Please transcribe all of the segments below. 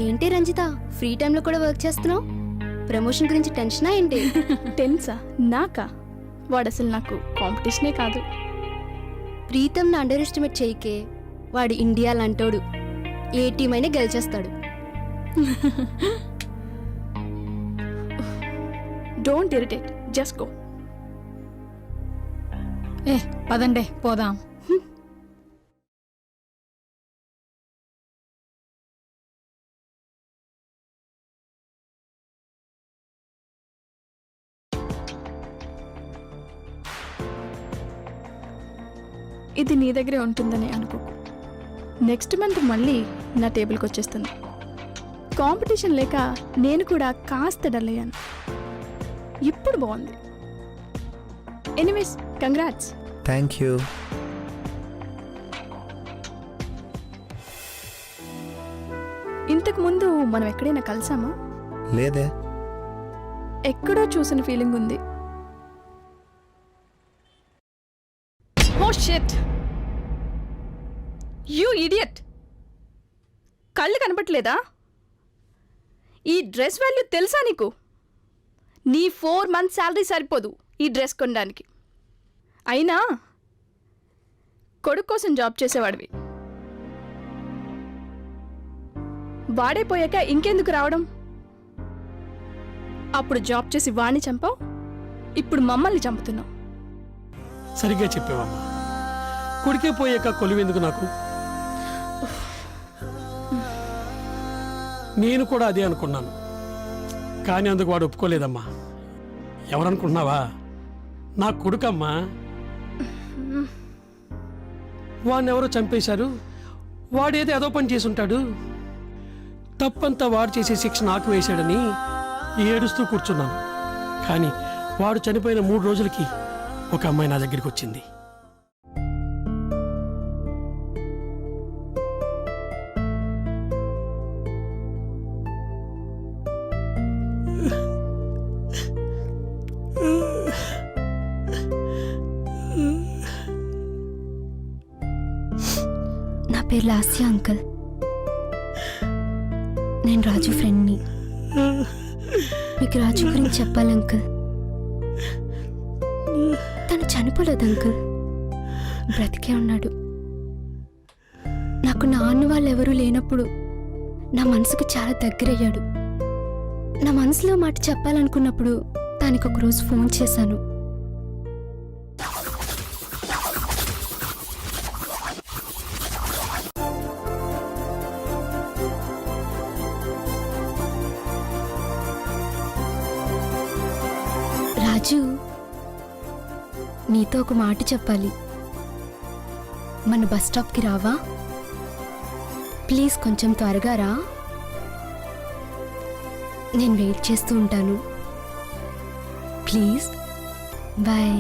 ఏంటి రంజిత, ఫ్రీ టైంలో కూడా వర్క్ చేస్తున్నావు? ప్రమోషన్ గురించి టెన్షనా ఏంటి? టెన్సా? నాకా? వాడు అసలు నాకు కాంపిటీషనే కాదు. ప్రీతంని అండర్ ఎస్టిమేట్ చేయకే. వాడు ఇండియా లాంటోడు, ఏ టీం అయినా గెలిచేస్తాడు. Don't irritate, just go. పదండే పోదాం. ఇది నీ దగ్గరే ఉంటుందని అనుకోకు. నెక్స్ట్ మంత్ మళ్ళీ నా టేబుల్కి వచ్చేస్తుంది. కాంపిటీషన్ లేక నేను కూడా కాస్త డల్ అయ్యాను. ఇప్పుడు బాగుంది. Anyways, congrats. Thank you. ఇంతకు ముందు మనం ఎక్కడైనా కలిసామా? లేదే. ఎక్కడో చూసిన ఫీలింగ్ ఉంది. Oh shit, you idiot. కళ్ళు కనపట్లేదా? ఈ డ్రెస్ వాల్యూ తెలుసా నీకు? నీ 4 months శాలరీ సరిపోదు ఈ డ్రెస్ కొనడానికి. అయినా కొడుకు కోసం జాబ్ చేసేవాడివి. వాడైపోయాక ఇంకెందుకు రావడం? అప్పుడు జాబ్ చేసి వాణ్ణి చంపావు, ఇప్పుడు మమ్మల్ని చంపుతున్నావు. సరిగ్గా చెప్పావమ్మా. కొడుకే పోయాక కొలివెందుకు నాకు? నేను కూడా అదే అనుకున్నాను, కానీ అందుకు వాడు ఒప్పుకోలేదమ్మా. ఎవరనుకుంటున్నావా? నా కొడుకమ్మా. వాడిని ఎవరో చంపేశారు. వాడేదో ఏదో పని చేసుంటాడు. తప్పంతా వాడు చేసే శిక్ష నాకు వేశాడని ఏడుస్తూ కూర్చున్నాను. కానీ వాడు చనిపోయిన 3 రోజులకి ఒక అమ్మాయి నా దగ్గరికి వచ్చింది. నా పేరు లాస్య అంకుల్. నేను రాజు ఫ్రెండ్ని. మీకు రాజు గురించి చెప్పాలి అంకుల్. తను చనిపోలేదు అంకుల్, బ్రతికే ఉన్నాడు. నాకు నాన్న వాళ్ళు ఎవరూ లేనప్పుడు నా మనసుకు చాలా దగ్గరయ్యాడు. నా మనసులో మాట చెప్పాలనుకున్నప్పుడు తనకి ఒకరోజు ఫోన్ చేశాను. రాజు, నీతో ఒక మాట చెప్పాలి. మన బస్ స్టాప్కి రావా? ప్లీజ్ కొంచెం త్వరగా రా. నేను వెయిట్ చేస్తూ ఉంటాను. Please, bye.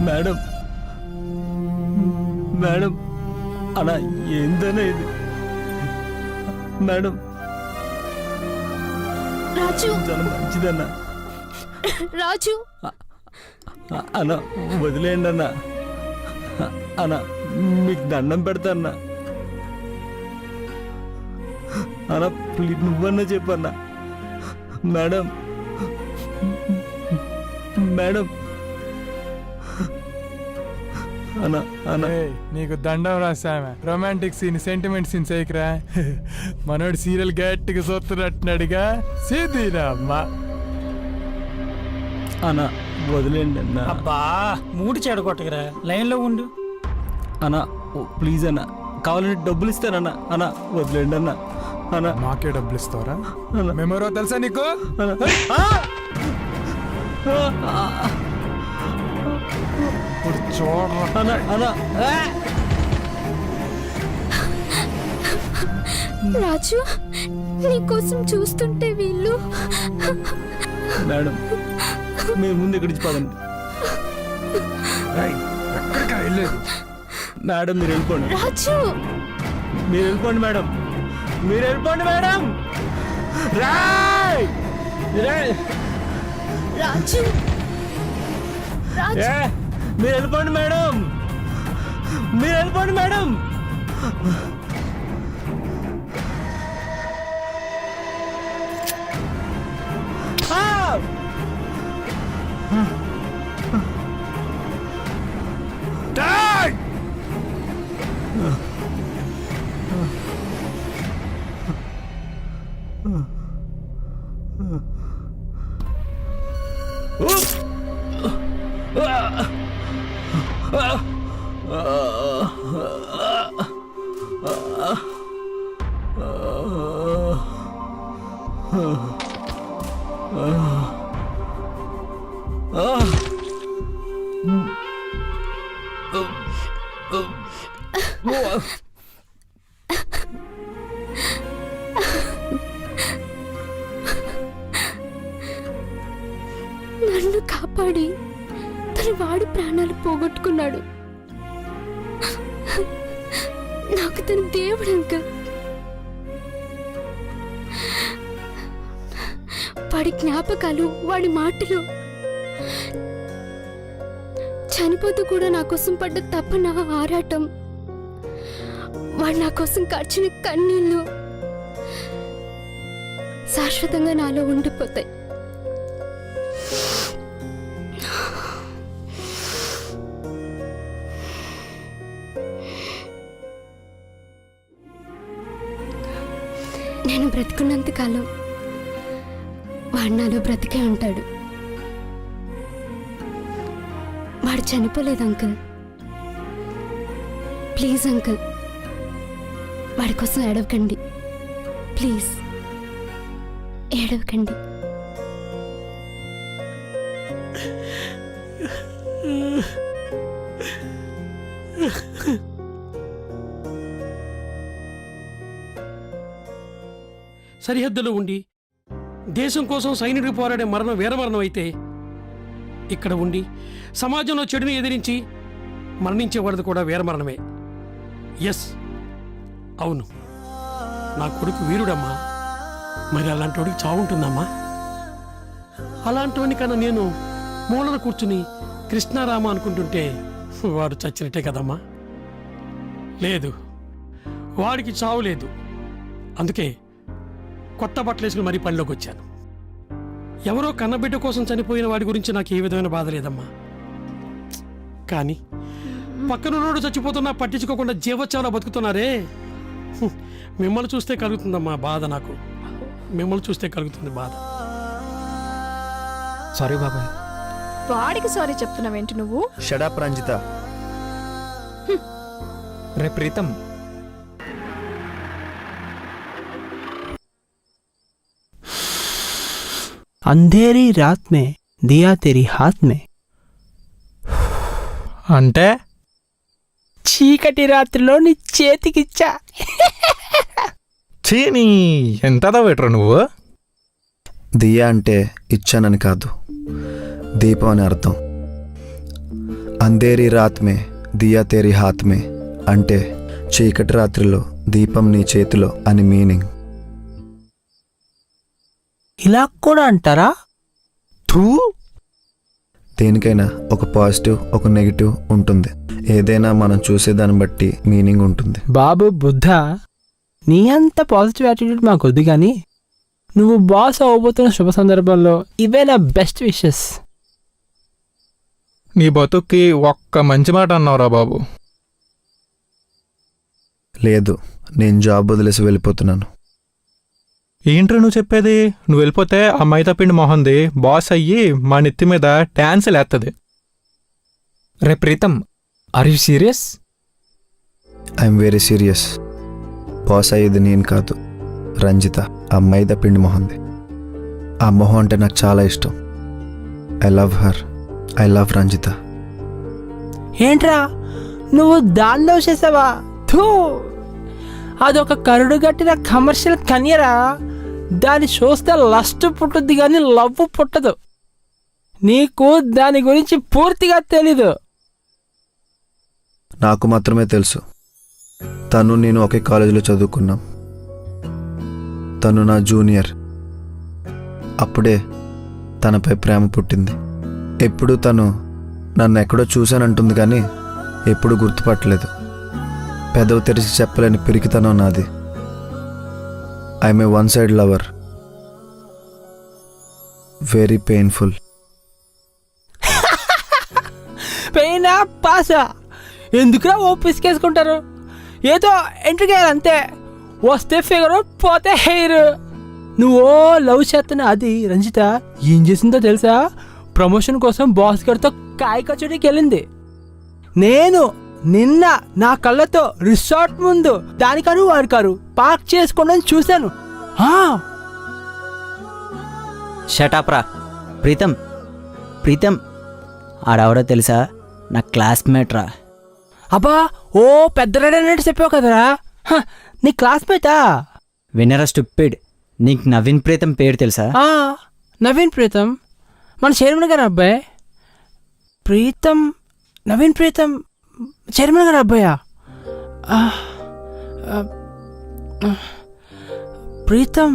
మేడం మేడం అన్నా ఏందన్నా ఇది మేడం రాజు చాలా మంచిదన్నా రాజు అన్నా వదిలేయండి అన్నా అన్నా మీకు దండం పెడతా అన్నా అన్నా ప్లీజ్ నువ్వన్నా చెప్పన్నా మేడం మేడం అన్నా అన్నా ఏయ్, నీకు దండం రాసామె రొమాంటిక్ సీన్ సెంటిమెంట్ సీన్ చేయకురా మనోడు సీరియల్ గట్టిగా చూస్తున్నట్టున్నాడుగా సీదీరా అమ్మా అన్నా వదిలేండి అన్నా అబ్బా మూడు చెడగొట్టగరా లైన్లో ఉండు. అన్నా ప్లీజ్ అన్నా కావాలంటే డబ్బులు ఇస్తానన్నా అన్నా వదిలేండి అన్నా అన్నా మాకే డబ్బులు ఇస్తావరా అన్నా మెమరో తెలుసా నీకు అన్నా ఇప్పుడు చూడరా అన్నా అన్నా రాజు నీకోసం చూస్తుంటే వీళ్ళు మేడం మీరు ముందు ఇక్కడి నుంచి పదండి ఎక్కడికా వెళ్ళేది మేడం మీరు వెళ్ళిపోండి రాజు మీరు వెళ్ళిపోండి మేడం మీరు వెళ్ళిపోండి మేడం రాయ్ రేయ్! రాజు రాజు ఏ! మీరు వెళ్ళిపోండి మేడం మీరు వెళ్ళిపోండి మేడం ఆ! డేయ్! నన్ను కాపాడి తన వాడి ప్రాణాలు పోగొట్టుకున్నాడు. నాకు తన దేవుడు అంకుల్. వాడి జ్ఞాపకాలు, వాడి మాటలు, చనిపోతూ కూడా నా కోసం పడ్డ తపన, ఆరాటం, వాడు నా కోసం కార్చిన కన్నీళ్ళు శాశ్వతంగా నాలో ఉండిపోతాయి. నేను బ్రతుకున్నంత కాలం వాడు నాలో బ్రతికే ఉంటాడు. వాడు చనిపోలేదు అంకుల్. ప్లీజ్ అంకుల్, వాడి కోసం ఏడవకండి. ప్లీజ్ ఏడవకండి. సరిహద్దులో ఉండి దేశం కోసం సైనికుడు పోరాడే మరణం వీరమరణం అయితే, ఇక్కడ ఉండి సమాజంలో చెడుని ఎదిరించి మరణించేవాడిది కూడా వీరమరణమే. ఎస్, అవును, నా కొడుకు వీరుడమ్మా. మరి అలాంటి వాడికి చావుంటుందమ్మా. అలాంటివాడిని కన్నా నేను మూలన కూర్చుని కృష్ణారామ అనుకుంటుంటే వాడు చచ్చినట్టే కదమ్మా. లేదు, వాడికి చావు లేదు. అందుకే కొత్త బట్టలు వేసుకుని మరీ పనిలోకి వచ్చాను. ఎవరో కన్నబిడ్డ కోసం చనిపోయిన వాడి గురించి నాకు ఏ విధమైన బాధ లేదమ్మా. కానీ పక్కనున్నోడు చచ్చిపోతున్నా పట్టించుకోకుండా జీవోత్సవాలు బతుకుతున్నారే, మిమ్మల్ని చూస్తే కలుగుతుందమ్మా బాధ. నాకు మిమ్మల్ని చూస్తే కలుగుతుంది బాధ. సారీ బాబాయ్. వాడికి సారీ చెప్తున్నావేంటి నువ్వు? షడప్ రంజిత. రే ప్రీతం, अंधेरी रात में दिया तेरी हाथ में. అంటే చీకటి రాత్రిలో నీ చేతికిచ్చా. చీని ఎంత పెట్టరు నువ్వు. దియా అంటే ఇచ్చానని కాదు, దీపం అని అర్థం. అంధేరి రాత్ మే దియా తేరీ హాత్ మే అంటే చీకటి రాత్రిలో దీపం నీ చేతిలో అని మీనింగ్. ఇలా కూడా అంటారా? థూ. దేనికైనా ఒక పాజిటివ్ ఒక నెగిటివ్ ఉంటుంది. ఏదైనా మనం చూసేదాన్ని బట్టి మీనింగ్ ఉంటుంది. బాబు బుద్ధ, నీ అంత పాజిటివ్ యాటిట్యూడ్ మాకు వద్దు కానీ నువ్వు బాస్ అవ్వబోతున్న శుభ సందర్భంలో ఇవే నా బెస్ట్ విషెస్. నీ బతుక్కి ఒక్క మంచి మాట అన్నావురా బాబు. లేదు, నేను జాబ్ వదిలేసి వెళ్ళిపోతున్నాను. ఏంట్రా నువ్వు చెప్పేది? నువ్వు వెళ్ళిపోతే ఆ మైదాపిండి మొహంది బాస్ అయ్యి మా నెత్తి మీద డాన్సులు వేస్తుంది. రే Preetham, are you serious? I'm very serious. Boss అయ్యేది నేను కాదు, రంజిత, ఆ మైదా పిండి మొహంది. ఆ మొహం అంటే నాకు చాలా ఇష్టం. I love her. I love Ranjitha. ఏంట్రా నువ్వు దానిలో చేసావా? థూ, అదొక కరుడు గట్టిన కమర్షియల్ కన్యరా. దాన్ని చూస్తే లస్ట్ పుట్టుద్ది కానీ లవ్ పుట్టదు. నీకు దాని గురించి పూర్తిగా తెలీదు. నాకు మాత్రమే తెలుసు. తను నేను ఒకే కాలేజీలో చదువుకున్నాం. తను నా జూనియర్. అప్పుడే తనపై ప్రేమ పుట్టింది. ఎప్పుడు తను నన్ను ఎక్కడో చూశానంటుంది కానీ ఎప్పుడు గుర్తుపట్టలేదు. పెదవి తెరిచి చెప్పలేని పిరికితనం నాది. I'm a one side lover. Very painful. పెయినా పాసా ఎందుకురా ఓ పిసికేసుకుంటారు? ఏదో ఎంట్రీ అంతే. వస్తే ఫిగరు, పోతే హెయిర్. నువ్వు లవ్ చేస్తున్న అది రంజిత ఏం చేసిందో తెలుసా? ప్రమోషన్ కోసం బాస్ గారితో కాయ కచోడీకి వెళ్ళింది. నేను నిన్న నా కళ్ళతో రిసార్ట్ ముందు దానికను వారి కారు పార్క్ చేసుకోవడం చూశాను. షటాప్రా. ప్రీతం, ప్రీతం ఆడవడో తెలుసా? నా క్లాస్మేట్ రా. అబ్బా, ఓ పెద్ద రెడీ చెప్పావు కదరా. నీ క్లాస్మేటా? వినరా స్టూపిడ్. నీకు నవీన్ ప్రీతం పేరు తెలుసా? నవీన్ ప్రీతం మన చైర్మన్ గారు అబ్బాయి. ప్రీతం, నవీన్ ప్రీతం చైర్మన్ గారు అబ్బాయా? ప్రీతం